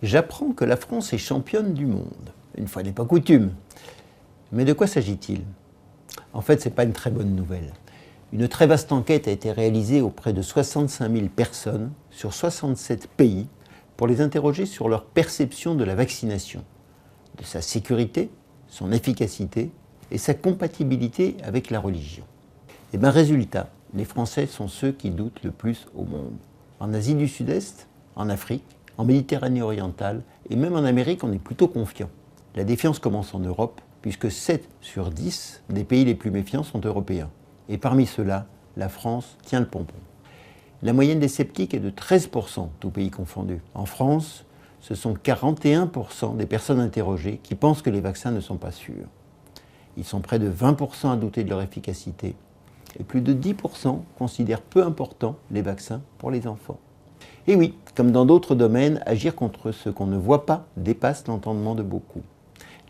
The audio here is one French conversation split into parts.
J'apprends que la France est championne du monde. Une fois n'est pas coutume. Mais de quoi s'agit-il? En fait, ce n'est pas une très bonne nouvelle. Une très vaste enquête a été réalisée auprès de 65 000 personnes sur 67 pays pour les interroger sur leur perception de la vaccination, de sa sécurité, son efficacité et sa compatibilité avec la religion. Et bien, résultat, les Français sont ceux qui doutent le plus au monde. En Asie du Sud-Est, en Afrique, en Méditerranée orientale et même en Amérique, on est plutôt confiant. La défiance commence en Europe, puisque 7 sur 10 des pays les plus méfiants sont européens. Et parmi ceux-là, la France tient le pompon. La moyenne des sceptiques est de 13%, tous pays confondus. En France, ce sont 41% des personnes interrogées qui pensent que les vaccins ne sont pas sûrs. Ils sont près de 20% à douter de leur efficacité. Et plus de 10% considèrent peu important les vaccins pour les enfants. Et oui, comme dans d'autres domaines, agir contre ce qu'on ne voit pas dépasse l'entendement de beaucoup.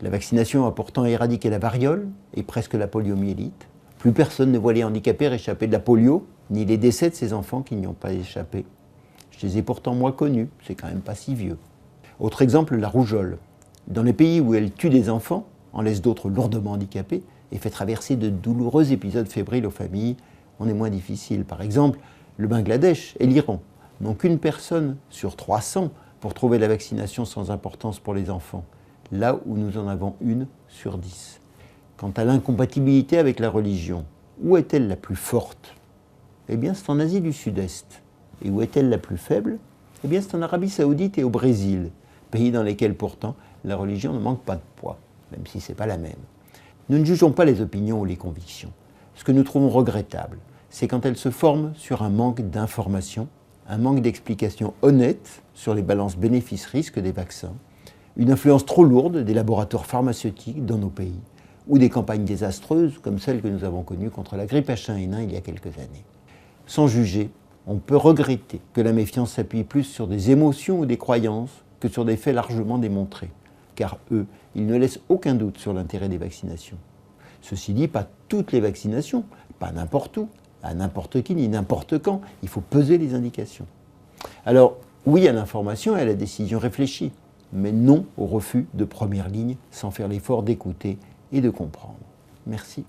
La vaccination a pourtant éradiqué la variole et presque la poliomyélite. Plus personne ne voit les handicapés réchapper de la polio, ni les décès de ces enfants qui n'y ont pas échappé. Je les ai pourtant moins connus, c'est quand même pas si vieux. Autre exemple, la rougeole. Dans les pays où elle tue des enfants, en laisse d'autres lourdement handicapés, et fait traverser de douloureux épisodes fébriles aux familles, on est moins difficile. Par exemple, le Bangladesh et l'Iran n'ont qu'une personne sur 300 pour trouver la vaccination sans importance pour les enfants, là où nous en avons une sur 10. Quant à l'incompatibilité avec la religion, où est-elle la plus forte? Eh bien, c'est en Asie du Sud-Est. Et où est-elle la plus faible? Eh bien, c'est en Arabie Saoudite et au Brésil, pays dans lesquels pourtant la religion ne manque pas de poids, même si ce n'est pas la même. Nous ne jugeons pas les opinions ou les convictions. Ce que nous trouvons regrettable, c'est quand elles se forment sur un manque d'information, un manque d'explications honnêtes sur les balances bénéfices-risques des vaccins, une influence trop lourde des laboratoires pharmaceutiques dans nos pays, ou des campagnes désastreuses comme celles que nous avavons connues contre la grippe H1N1 il y a quelques années. Sans juger, on peut regretter que la méfiance s'appuie plus sur des émotions ou des croyances que sur des faits largement démontrés, car eux, ils ne laissent aucun doute sur l'intérêt des vaccinations. Ceci dit, pas toutes les vaccinations, pas n'importe où, à n'importe qui, ni n'importe quand. Il faut peser les indications. Alors, oui à l'information et à la décision réfléchie, mais non au refus de première ligne sans faire l'effort d'écouter et de comprendre. Merci.